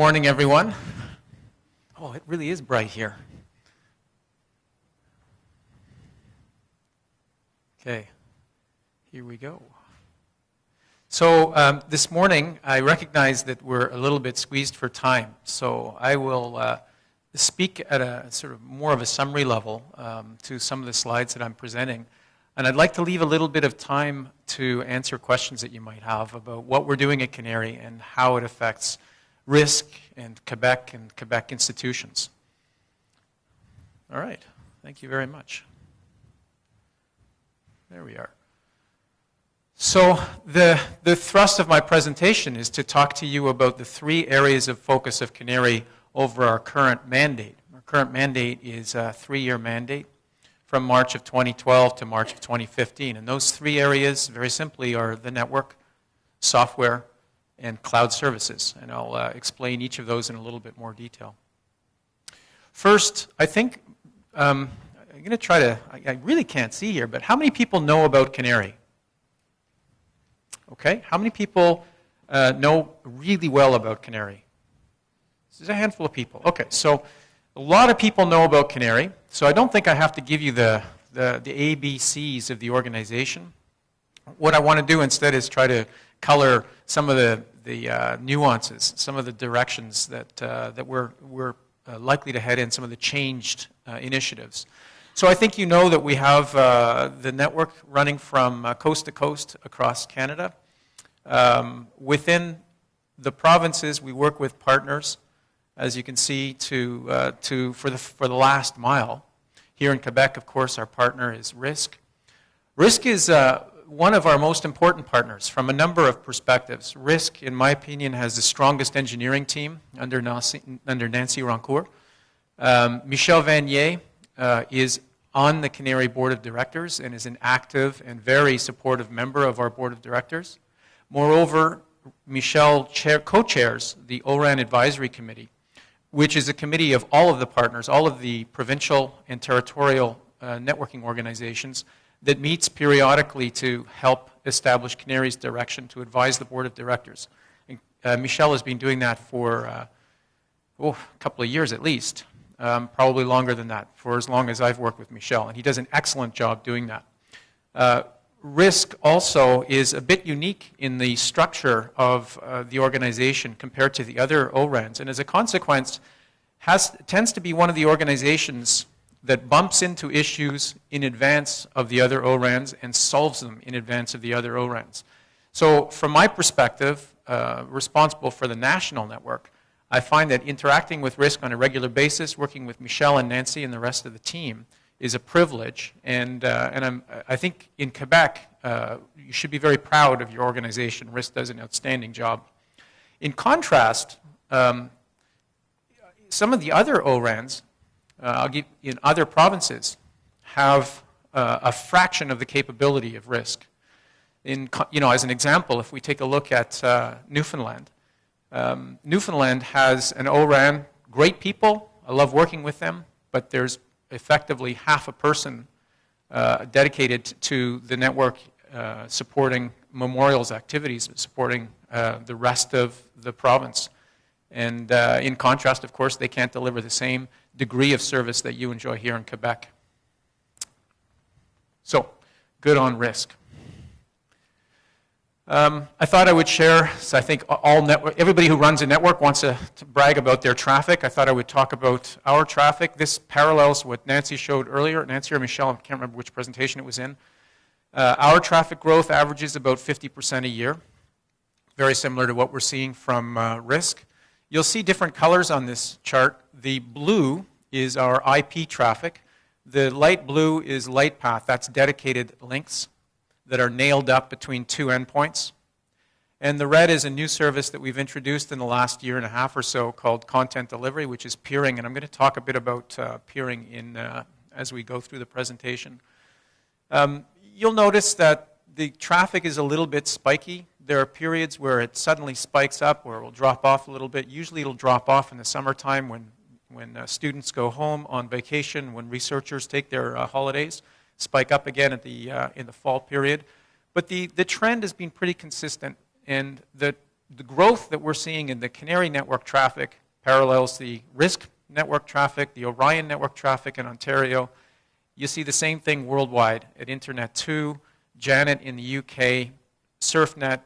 morning, everyone. Oh, it really is bright here. Okay, here we go. So this morning, I recognize that we're a little bit squeezed for time, so I will speak at a sort of more of a summary level to some of the slides that I'm presenting. And I'd like to leave a little bit of time to answer questions that you might have about what we're doing at CANARIE and how it affects RISQ and Quebec institutions. All right, thank you very much. There we are. So the thrust of my presentation is to talk to you about the three areas of focus of CANARIE over our current mandate. Our current mandate is a 3-year mandate from March of 2012 to March of 2015. And those three areas, very simply, are the network, software, and cloud services. And I'll explain each of those in a little bit more detail. First, I think I'm going to try to, I really can't see here, but how many people know about CANARIE? Okay, how many people know really well about CANARIE? This is a handful of people. Okay, so a lot of people know about CANARIE, so I don't think I have to give you the ABCs of the organization. What I want to do instead is try to color some of the nuances, some of the directions that we're likely to head in, some of the changed initiatives. So I think you know that we have the network running from coast to coast across Canada. Within the provinces, we work with partners, as you can see, for the last mile. Here in Quebec, of course, our partner is RISQ. RISQ is one of our most important partners from a number of perspectives. RISQ, in my opinion, has the strongest engineering team under Nancy Rancourt. Michel Vanier is on the CANARIE Board of Directors and is an active and very supportive member of our Board of Directors. Moreover, Michel co-chairs the ORAN Advisory Committee, which is a committee of all of the partners, all of the provincial and territorial networking organizations that meets periodically to help establish CANARIE's direction, to advise the Board of Directors. And, Michel has been doing that for a couple of years at least, probably longer than that, for as long as I've worked with Michel, and he does an excellent job doing that. RISQ also is a bit unique in the structure of the organization compared to the other ORANs, and as a consequence, tends to be one of the organizations that bumps into issues in advance of the other ORANs and solves them in advance of the other ORANs. So from my perspective, responsible for the national network, I find that interacting with RISQ on a regular basis, working with Michel and Nancy and the rest of the team, is a privilege. And I think in Quebec, you should be very proud of your organization. RISQ does an outstanding job. In contrast, some of the other ORANs, in other provinces, have a fraction of the capability of RISQ. As an example, if we take a look at Newfoundland, Newfoundland has an ORAN, great people, I love working with them, but there's effectively half a person dedicated to the network supporting Memorial's activities, supporting the rest of the province. And in contrast, of course, they can't deliver the same degree of service that you enjoy here in Quebec. So, good on RISQ. I thought I would share, so I think everybody who runs a network wants to brag about their traffic. I thought I would talk about our traffic. This parallels what Nancy showed earlier. Nancy or Michel, I can't remember which presentation it was in. Our traffic growth averages about 50% a year, very similar to what we're seeing from RISQ. You'll see different colors on this chart. The blue is our IP traffic. The light blue is LightPath. That's dedicated links that are nailed up between two endpoints. And the red is a new service that we've introduced in the last year and a half or so called content delivery, which is peering. And I'm going to talk a bit about peering as we go through the presentation. You'll notice that the traffic is a little bit spiky. There are periods where it suddenly spikes up or it will drop off a little bit. Usually it'll drop off in the summertime when students go home on vacation, when researchers take their holidays, spike up again at in the fall period. But the trend has been pretty consistent, and the the growth that we're seeing in the CANARIE network traffic parallels the RISQ network traffic, the Orion network traffic in Ontario. You see the same thing worldwide at Internet 2, Janet in the UK, SurfNet,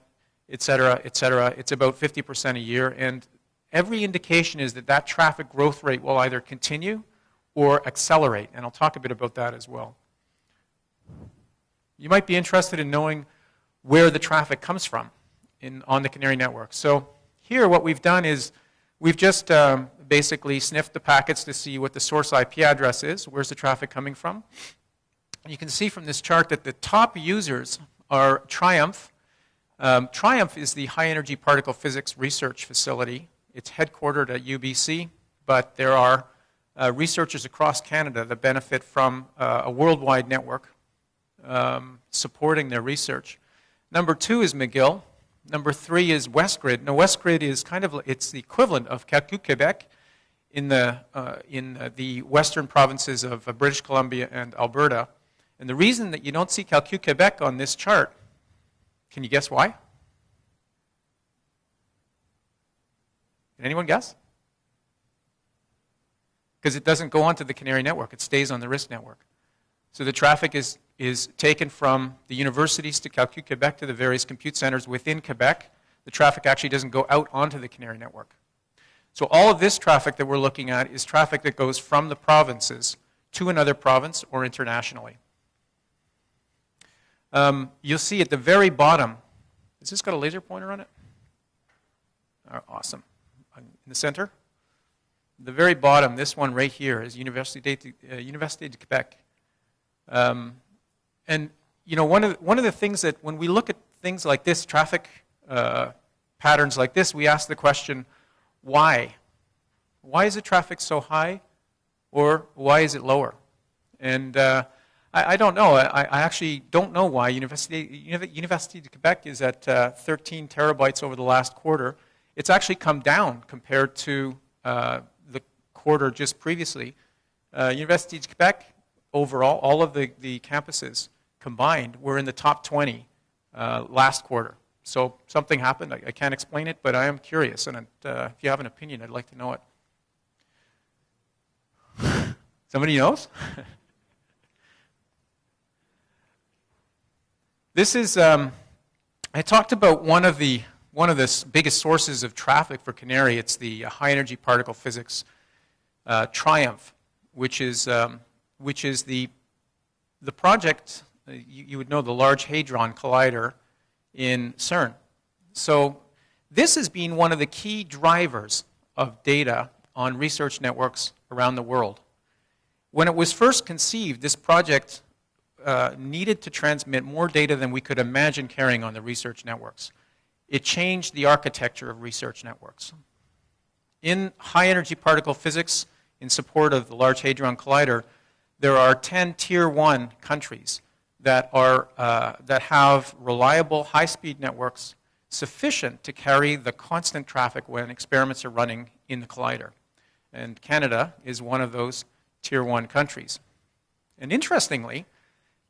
et cetera, et cetera. It's about 50% a year, and every indication is that that traffic growth rate will either continue or accelerate, and I'll talk a bit about that as well. You might be interested in knowing where the traffic comes from on the CANARIE network. So here what we've done is we've just basically sniffed the packets to see what the source IP address is. Where's the traffic coming from? You can see from this chart that the top users are Triumph. Triumph is the high energy particle physics research facility. It's headquartered at UBC, but there are researchers across Canada that benefit from a worldwide network supporting their research. Number 2 is McGill. Number 3 is WestGrid. Now, WestGrid is it's the equivalent of Calcul, Quebec in the western provinces of British Columbia and Alberta. And the reason that you don't see Calcul, Quebec on this chart, can you guess why? Can anyone guess? Because it doesn't go onto the CANARIE network. It stays on the RISQ network. So the traffic is taken from the universities to Calcul, Quebec to the various compute centers within Quebec. The traffic actually doesn't go out onto the CANARIE network. So all of this traffic that we're looking at is traffic that goes from the provinces to another province or internationally. You'll see at the very bottom, has this got a laser pointer on it? Oh, awesome. In the center? The very bottom, this one right here, is Université de Quebec. And you know, one of the things that when we look at things like this, traffic patterns like this, we ask the question, why? Why is the traffic so high, or why is it lower? And I don't know. I actually don't know why. Université de Quebec is at 13 terabytes over the last quarter. It's actually come down compared to the quarter just previously. Université de Quebec, overall, all of the campuses combined were in the top 20 last quarter. So something happened. I can't explain it, but I am curious. And if you have an opinion, I'd like to know it. Somebody knows? This is, I talked about one of the biggest sources of traffic for CANARIE. It's the high energy particle physics Triumph, which is the project, you would know, the Large Hadron Collider in CERN. So this has been one of the key drivers of data on research networks around the world. When it was first conceived, this project needed to transmit more data than we could imagine carrying on the research networks. It changed the architecture of research networks. In high energy particle physics, in support of the Large Hadron Collider, there are 10 Tier 1 countries that have reliable high-speed networks sufficient to carry the constant traffic when experiments are running in the collider. And Canada is one of those Tier 1 countries. And interestingly,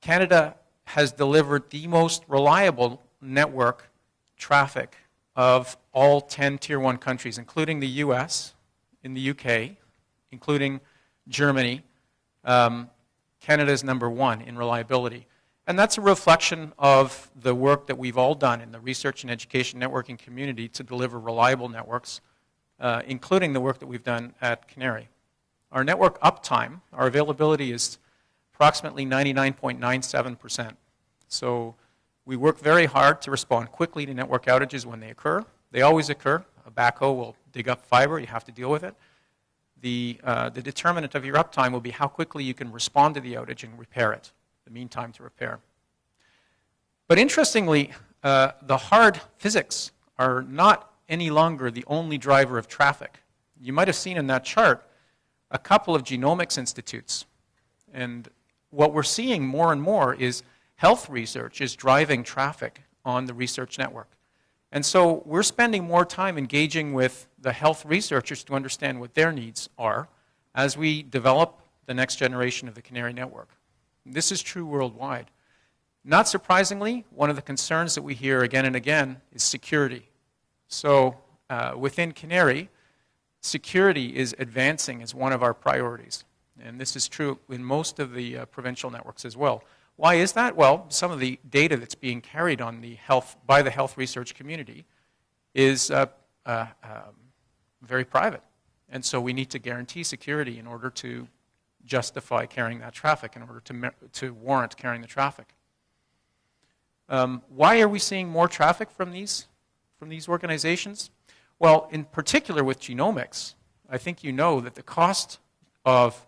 Canada has delivered the most reliable network traffic of all 10 Tier 1 countries, including the US, in the UK, including Germany. Canada is number 1 in reliability. And that's a reflection of the work that we've all done in the research and education networking community to deliver reliable networks, including the work that we've done at CANARIE. Our network uptime, our availability is approximately 99.97%. So we work very hard to respond quickly to network outages when they occur. They always occur. A backhoe will dig up fiber. You have to deal with it. The determinant of your uptime will be how quickly you can respond to the outage and repair it, the mean time to repair. But interestingly, the hard physics are not any longer the only driver of traffic. You might have seen in that chart a couple of genomics institutes. And what we're seeing more and more is health research is driving traffic on the research network. And so we're spending more time engaging with the health researchers to understand what their needs are as we develop the next generation of the CANARIE network. This is true worldwide. Not surprisingly, one of the concerns that we hear again and again is security. So within CANARIE, security is advancing as one of our priorities. And this is true in most of the provincial networks as well. Why is that? Well, some of the data that's being carried on by the health research community is very private. And so we need to guarantee security in order to justify carrying that traffic, in order to warrant carrying the traffic. Why are we seeing more traffic from these organizations? Well, in particular with genomics, I think you know that the cost of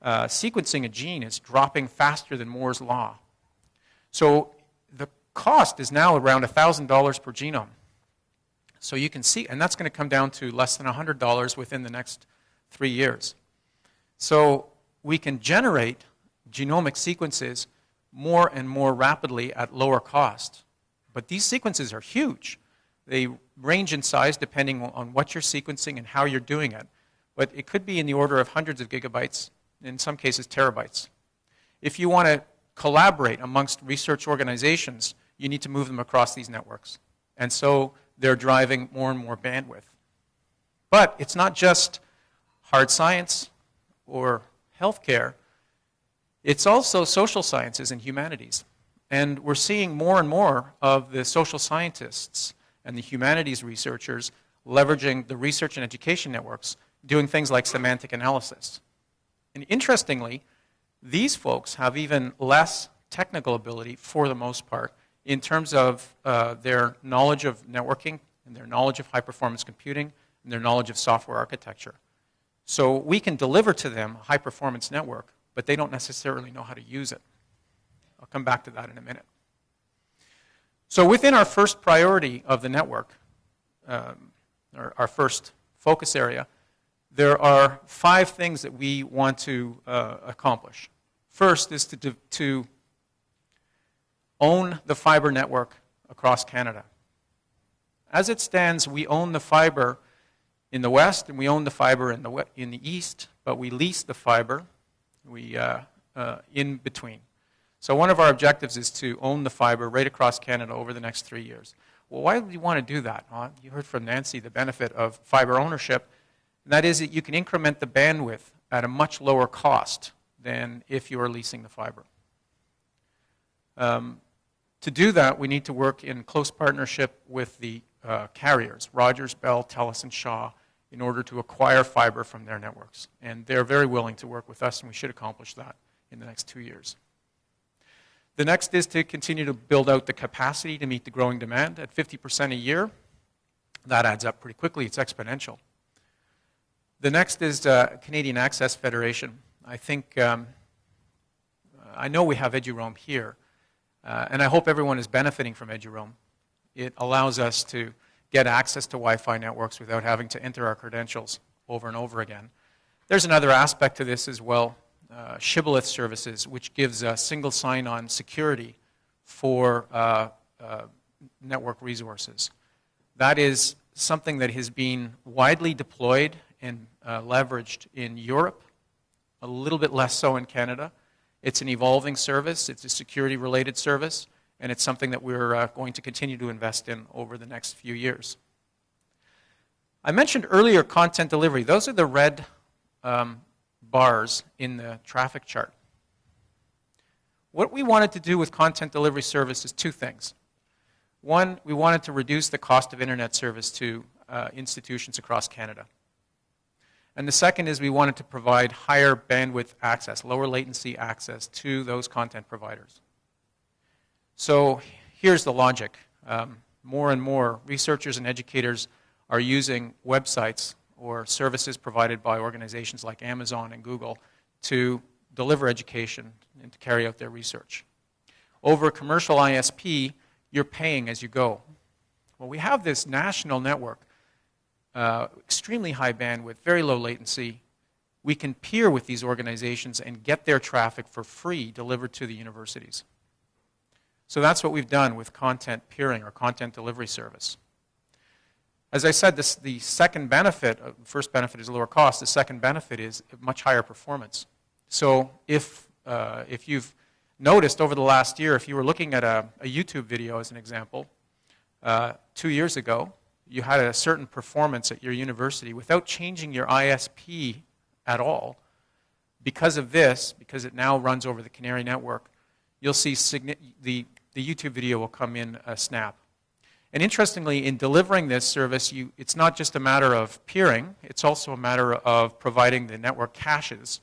sequencing a gene is dropping faster than Moore's law. So the cost is now around $1,000 per genome. So you can see, and that's going to come down to less than $100 within the next 3 years. So we can generate genomic sequences more and more rapidly at lower cost. But these sequences are huge. They range in size depending on what you're sequencing and how you're doing it. But it could be in the order of hundreds of gigabytes, in some cases terabytes. If you want to collaborate amongst research organizations, you need to move them across these networks. And so they're driving more and more bandwidth. But it's not just hard science or healthcare. It's also social sciences and humanities. And we're seeing more and more of the social scientists and the humanities researchers leveraging the research and education networks, doing things like semantic analysis. And interestingly, these folks have even less technical ability, for the most part, in terms of their knowledge of networking and their knowledge of high-performance computing and their knowledge of software architecture. So we can deliver to them a high-performance network, but they don't necessarily know how to use it. I'll come back to that in a minute. So within our first priority of the network, or our first focus area, there are 5 things that we want to accomplish. First is to own the fiber network across Canada. As it stands, we own the fiber in the west and we own the fiber in the east, but we lease the fiber in between. So one of our objectives is to own the fiber right across Canada over the next 3 years. Well, why would you want to do that? You heard from Nancy the benefit of fiber ownership, and that is that you can increment the bandwidth at a much lower cost than if you are leasing the fiber. To do that, we need to work in close partnership with the carriers, Rogers, Bell, TELUS, and Shaw, in order to acquire fiber from their networks. And they're very willing to work with us, and we should accomplish that in the next 2 years. The next is to continue to build out the capacity to meet the growing demand at 50% a year. That adds up pretty quickly. It's exponential. The next is Canadian Access Federation. I know we have EduRoam here, and I hope everyone is benefiting from EduRoam. It allows us to get access to Wi-Fi networks without having to enter our credentials over and over again. There's another aspect to this as well, shibboleth services, which gives a single sign-on security for network resources. That is something that has been widely deployed and leveraged in Europe, a little bit less so in Canada. It's an evolving service, it's a security-related service, and it's something that we're going to continue to invest in over the next few years. I mentioned earlier content delivery. Those are the red bars in the traffic chart. What we wanted to do with content delivery service is 2 things. One, we wanted to reduce the cost of internet service to institutions across Canada. And the second is we wanted to provide higher bandwidth access, lower latency access to those content providers. So here's the logic. More and more researchers and educators are using websites or services provided by organizations like Amazon and Google to deliver education and to carry out their research. Over a commercial ISP, you're paying as you go. Well, we have this national network, extremely high bandwidth, very low latency. We can peer with these organizations and get their traffic for free delivered to the universities. So that's what we've done with content peering or content delivery service. As I said, the second benefit, first benefit is lower cost, the second benefit is much higher performance. So if you've noticed over the last year, if you were looking at a YouTube video as an example, 2 years ago, you had a certain performance at your university without changing your ISP at all, because of this, because it now runs over the CANARIE network, you'll see the YouTube video will come in a snap. And interestingly, in delivering this service, it's not just a matter of peering, it's also a matter of providing the network caches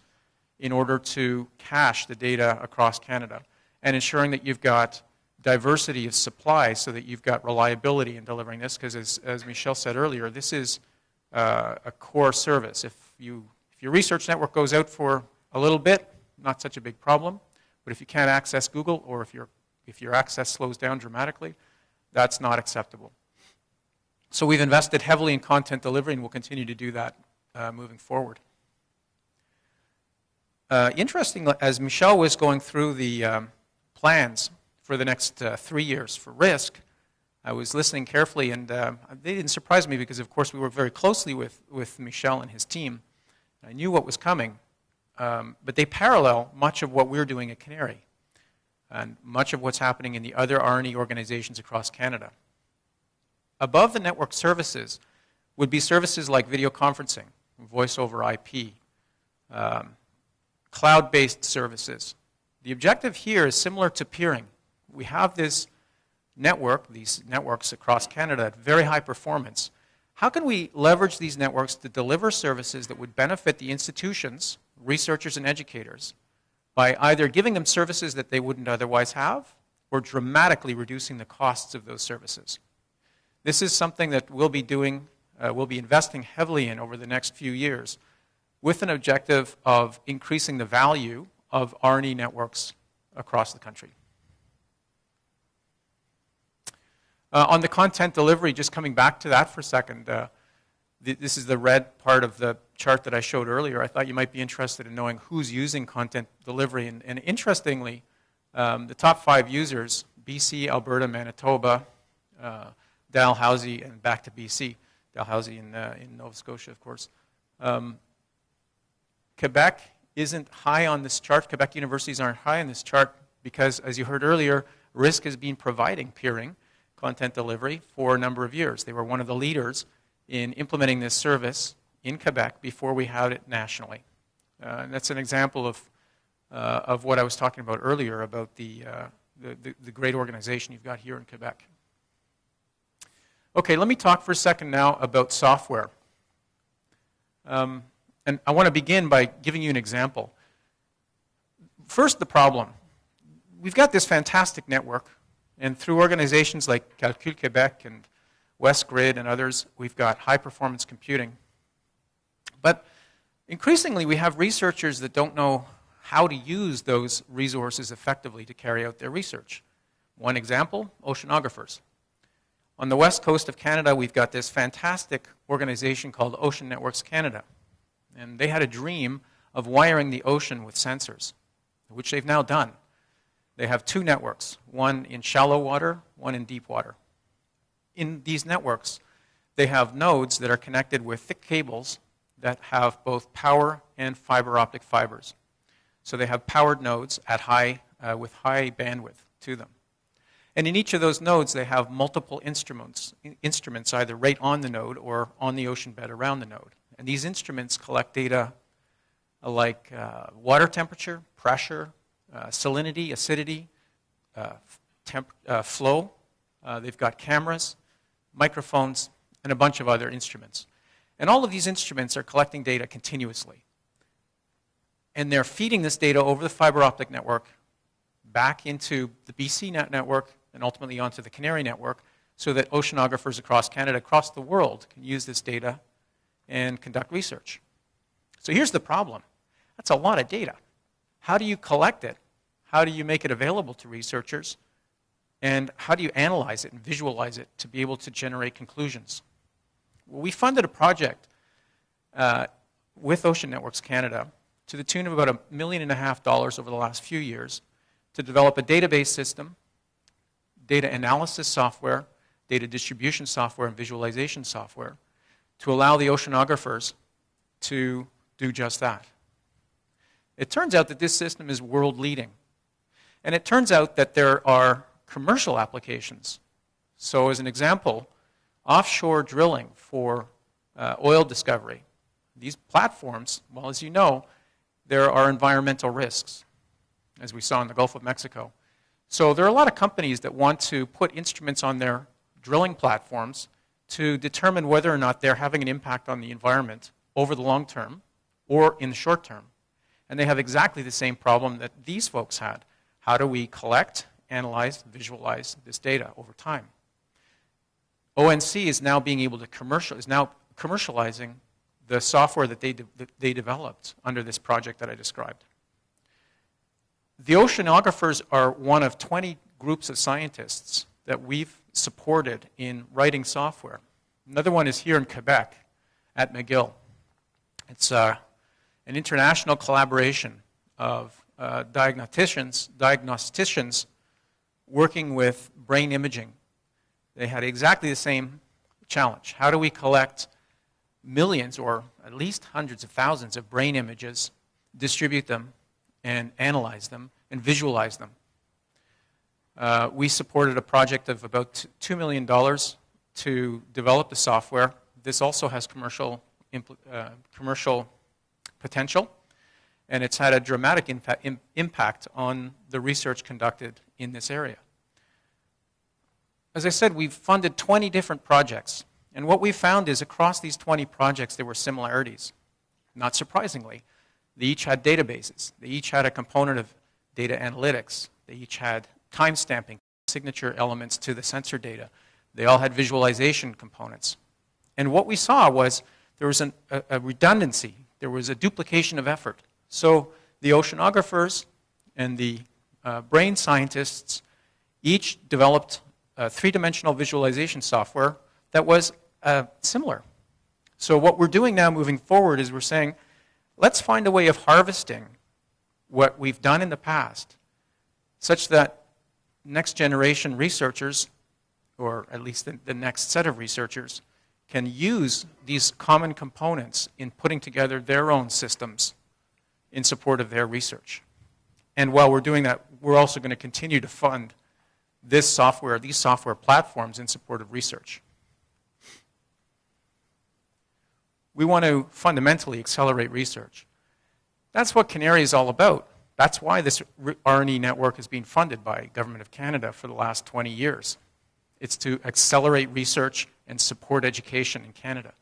in order to cache the data across Canada and ensuring that you've got diversity of supply so that you've got reliability in delivering this, because as Michel said earlier, this is a core service. If your research network goes out for a little bit, not such a big problem, but if you can't access Google or if your access slows down dramatically, that's not acceptable. So we've invested heavily in content delivery and we'll continue to do that moving forward. Interesting, as Michel was going through the plans for the next 3 years for RISQ, I was listening carefully, and they didn't surprise me because, of course, we work very closely with Michel and his team. I knew what was coming, but they parallel much of what we're doing at CANARIE and much of what's happening in the other R&E organizations across Canada. Above the network services would be services like video conferencing, voice over IP, cloud-based services. The objective here is similar to peering. We have this network, these networks across Canada at very high performance. How can we leverage these networks to deliver services that would benefit the institutions, researchers, and educators by either giving them services that they wouldn't otherwise have or dramatically reducing the costs of those services? This is something that we'll be doing, we'll be investing heavily in over the next few years with an objective of increasing the value of R&E networks across the country. On the content delivery, just coming back to that for a second, this is the red part of the chart that I showed earlier. I thought you might be interested in knowing who's using content delivery. And interestingly, the top 5 users, BC, Alberta, Manitoba, Dalhousie, and back to BC, Dalhousie in Nova Scotia, of course. Quebec isn't high on this chart. Quebec universities aren't high on this chart because, as you heard earlier, RISQ has been providing peering content delivery for a number of years. They were one of the leaders in implementing this service in Quebec before we had it nationally. And that's an example of what I was talking about earlier about the great organization you've got here in Quebec. Okay, let me talk for a second now about software. And I want to begin by giving you an example. First, the problem. We've got this fantastic network, and through organizations like Calcul Québec and WestGrid and others, we've got high-performance computing. But increasingly, we have researchers that don't know how to use those resources effectively to carry out their research. One example, oceanographers. On the west coast of Canada, we've got this fantastic organization called Ocean Networks Canada. And they had a dream of wiring the ocean with sensors, which they've now done. They have 2 networks, one in shallow water, one in deep water. In these networks, they have nodes that are connected with thick cables that have both power and fiber optic fibers. So they have powered nodes at with high bandwidth to them. And in each of those nodes, they have multiple instruments either right on the node or on the ocean bed around the node. And these instruments collect data like water temperature, pressure, salinity, acidity, flow. They've got cameras, microphones, and a bunch of other instruments. And all of these instruments are collecting data continuously. And they're feeding this data over the fiber optic network back into the BC network and ultimately onto the CANARIE network so that oceanographers across Canada, across the world, can use this data and conduct research. So here's the problem. That's a lot of data. How do you collect it? How do you make it available to researchers? And how do you analyze it and visualize it to be able to generate conclusions? Well, we funded a project with Ocean Networks Canada to the tune of about $1.5 million over the last few years to develop a database system, data analysis software, data distribution software, and visualization software to allow the oceanographers to do just that. It turns out that this system is world-leading. And it turns out that there are commercial applications. So as an example, offshore drilling for oil discovery. These platforms, well, as you know, there are environmental risks, as we saw in the Gulf of Mexico. So there are a lot of companies that want to put instruments on their drilling platforms to determine whether or not they're having an impact on the environment over the long term or in the short term. And they have exactly the same problem that these folks had. How do we collect, analyze, visualize this data over time? ONC is now being able to commercializing the software that they developed under this project that I described. The oceanographers are one of 20 groups of scientists that we've supported in writing software. Another one is here in Quebec at McGill. It's an international collaboration of diagnosticians working with brain imaging. They had exactly the same challenge. How do we collect millions or at least hundreds of thousands of brain images, distribute them, and analyze them, and visualize them? We supported a project of about $2 million to develop the software. This also has commercial potential, and it's had a dramatic impact on the research conducted in this area. As I said, we've funded 20 different projects, and what we found is across these 20 projects there were similarities. Not surprisingly, they each had databases. They each had a component of data analytics. They each had timestamping, signature elements to the sensor data. They all had visualization components. And what we saw was there was a redundancy. There was a duplication of effort. So the oceanographers and the brain scientists each developed three-dimensional visualization software that was similar. So what we're doing now moving forward is we're saying, let's find a way of harvesting what we've done in the past such that next generation researchers, or at least the next set of researchers, can use these common components in putting together their own systems in support of their research. And while we're doing that, we're also going to continue to fund this software, these software platforms in support of research. We want to fundamentally accelerate research. That's what CANARIE is all about. That's why this R&E network has been funded by Government of Canada for the last 20 years. It's to accelerate research and support education in Canada.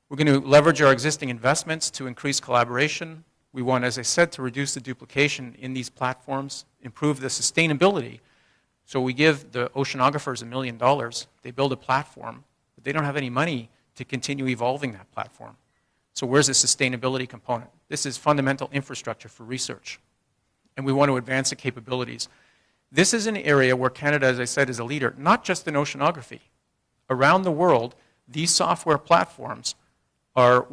We're going to leverage our existing investments to increase collaboration. We want, as I said, to reduce the duplication in these platforms, improve the sustainability. So we give the oceanographers $1 million. They build a platform, but they don't have any money to continue evolving that platform. So where's the sustainability component? This is fundamental infrastructure for research. And we want to advance the capabilities. This is an area where Canada, as I said, is a leader, not just in oceanography. Around the world, these software platforms are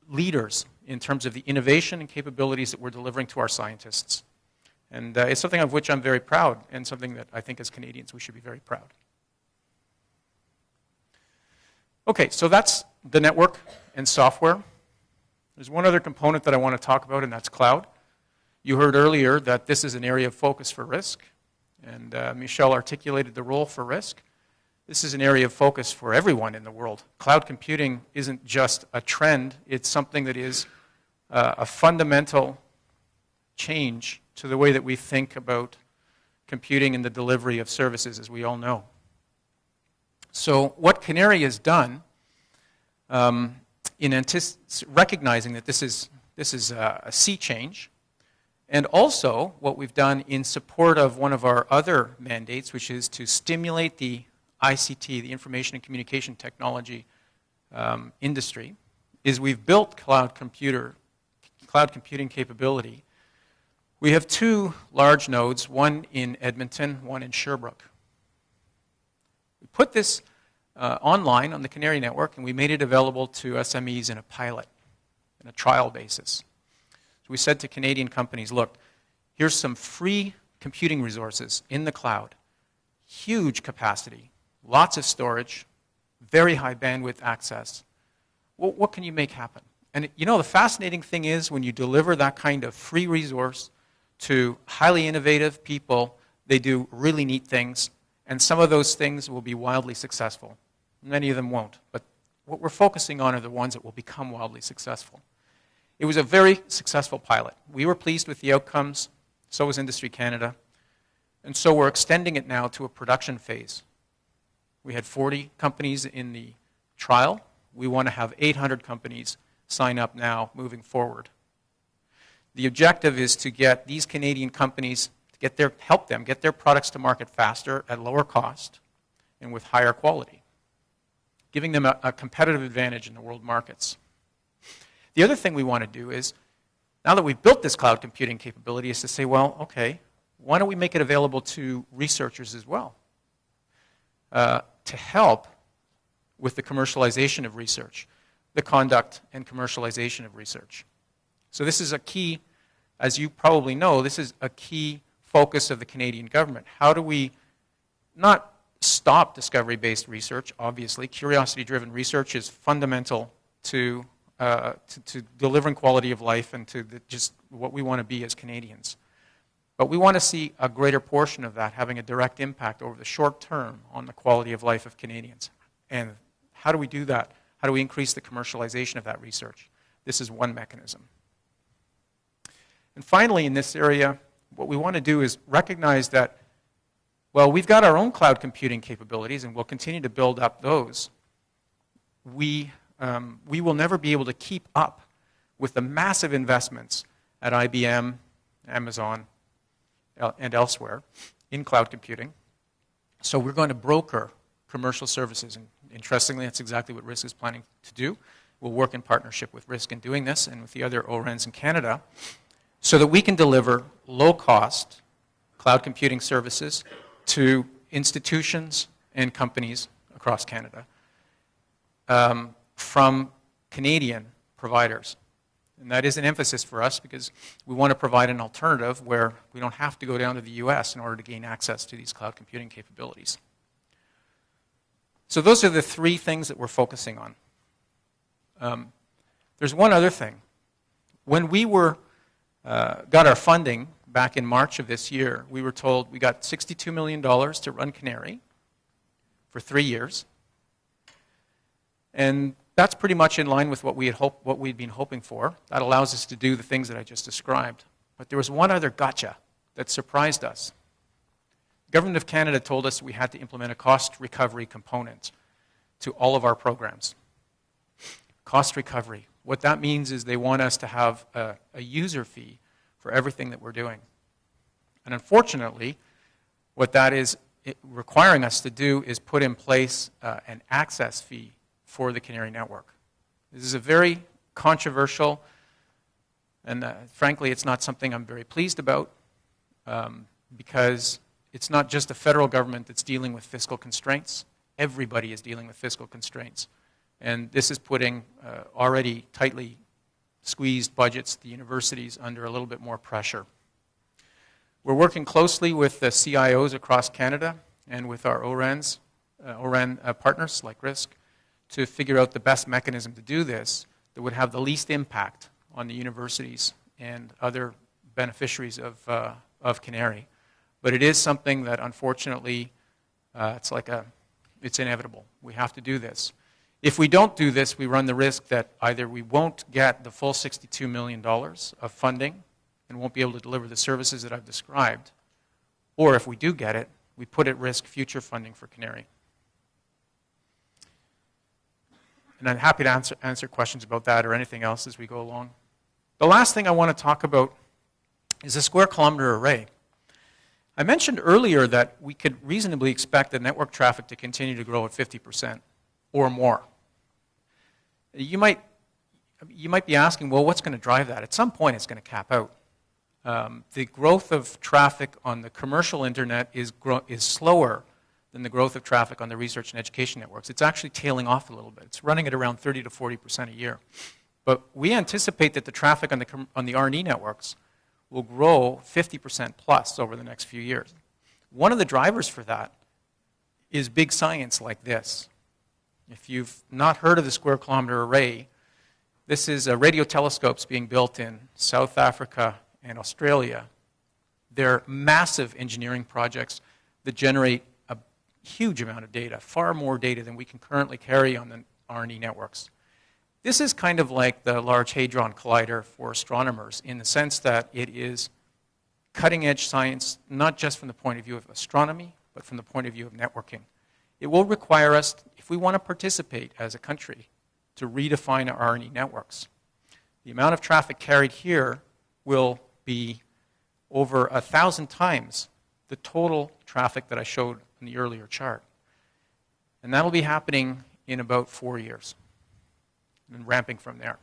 leaders in terms of the innovation and capabilities that we're delivering to our scientists. And it's something of which I'm very proud, and something that I think as Canadians we should be very proud. Okay, so that's the network and software. There's one other component that I want to talk about, and that's cloud. You heard earlier that this is an area of focus for RISQ, and Michelle articulated the role for RISQ. This is an area of focus for everyone in the world. Cloud computing isn't just a trend, it's something that is a fundamental change to the way that we think about computing and the delivery of services, as we all know. So what CANARIE has done in recognizing that this is a sea change, and also what we've done in support of one of our other mandates, which is to stimulate the ICT, the information and communication technology industry, is we've built cloud computing capability. We have two large nodes, one in Edmonton, one in Sherbrooke. We put this online on the CANARIE Network, and we made it available to SMEs in a pilot, in a trial basis. So we said to Canadian companies, look, here's some free computing resources in the cloud, huge capacity, lots of storage, very high bandwidth access. Well, what can you make happen? And you know, the fascinating thing is when you deliver that kind of free resource to highly innovative people, they do really neat things, and some of those things will be wildly successful. Many of them won't. But what we're focusing on are the ones that will become wildly successful. It was a very successful pilot. We were pleased with the outcomes, so was Industry Canada, and so we're extending it now to a production phase. We had 40 companies in the trial. We want to have 800 companies sign up now moving forward. The objective is to get these Canadian companies, to help them get their products to market faster at lower cost and with higher quality, giving them a competitive advantage in the world markets. The other thing we want to do is, now that we've built this cloud computing capability, is to say, well, okay, why don't we make it available to researchers as well to help with the commercialization of research, the conduct and commercialization of research. So this is a key, as you probably know, this is a key focus of the Canadian government. How do we not stop discovery-based research? Obviously, curiosity-driven research is fundamental to delivering quality of life and to just what we want to be as Canadians. But we want to see a greater portion of that having a direct impact over the short term on the quality of life of Canadians. And how do we do that? How do we increase the commercialization of that research? This is one mechanism. And finally, in this area, what we want to do is recognize that, well, we've got our own cloud computing capabilities, and we'll continue to build up those. We will never be able to keep up with the massive investments at IBM, Amazon, and elsewhere in cloud computing. So we're going to broker commercial services. And interestingly, that's exactly what RISQ is planning to do. We'll work in partnership with RISQ in doing this and with the other ORENs in Canada so that we can deliver low-cost cloud computing services to institutions and companies across Canada from Canadian providers. And that is an emphasis for us because we want to provide an alternative where we don't have to go down to the US in order to gain access to these cloud computing capabilities. So those are the three things that we're focusing on. There's one other thing. When we got our funding back in March of this year, we were told we got $62 million to run CANARIE for 3 years. And that's pretty much in line with what we'd been hoping for. That allows us to do the things that I just described. But there was one other gotcha that surprised us. The Government of Canada told us we had to implement a cost recovery component to all of our programs. Cost recovery. What that means is they want us to have a user fee for everything that we're doing. And unfortunately, what that is requiring us to do is put in place an access fee for the CANARIE Network. This is a very controversial, and frankly, it's not something I'm very pleased about because it's not just the federal government that's dealing with fiscal constraints. Everybody is dealing with fiscal constraints. And this is putting already tightly squeezed budgets, the universities, under a little bit more pressure. We're working closely with the CIOs across Canada and with our OREN partners like RISQ to figure out the best mechanism to do this that would have the least impact on the universities and other beneficiaries of CANARIE. But it is something that, unfortunately, it's inevitable. We have to do this. If we don't do this, we run the risk that either we won't get the full $62 million of funding and won't be able to deliver the services that I've described, or if we do get it, we put at risk future funding for CANARIE. And I'm happy to answer questions about that or anything else as we go along. The last thing I want to talk about is a square kilometer array. I mentioned earlier that we could reasonably expect the network traffic to continue to grow at 50% or more. You might be asking, well, what's going to drive that? At some point, it's going to cap out. The growth of traffic on the commercial internet is slower than the growth of traffic on the research and education networks. It's actually tailing off a little bit. It's running at around 30 to 40% a year. But we anticipate that the traffic on the R&E networks will grow 50% plus over the next few years. One of the drivers for that is big science like this. If you've not heard of the Square Kilometer Array, this is radio telescopes being built in South Africa and Australia. They're massive engineering projects that generate huge amount of data, far more data than we can currently carry on the R&E networks. This is kind of like the Large Hadron Collider for astronomers in the sense that it is cutting-edge science, not just from the point of view of astronomy, but from the point of view of networking. It will require us, if we want to participate as a country, to redefine our R&E networks. The amount of traffic carried here will be over 1,000 times the total traffic that I showed in the earlier chart. And that'll be happening in about 4 years and ramping from there.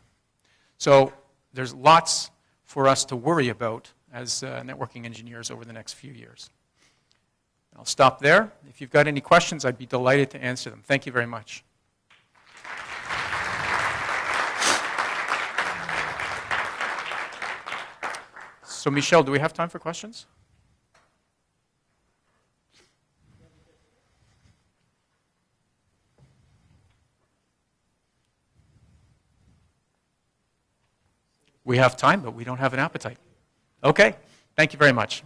So there's lots for us to worry about as networking engineers over the next few years. I'll stop there. If you've got any questions, I'd be delighted to answer them. Thank you very much. So Michelle, do we have time for questions? We have time, but we don't have an appetite. Okay, thank you very much.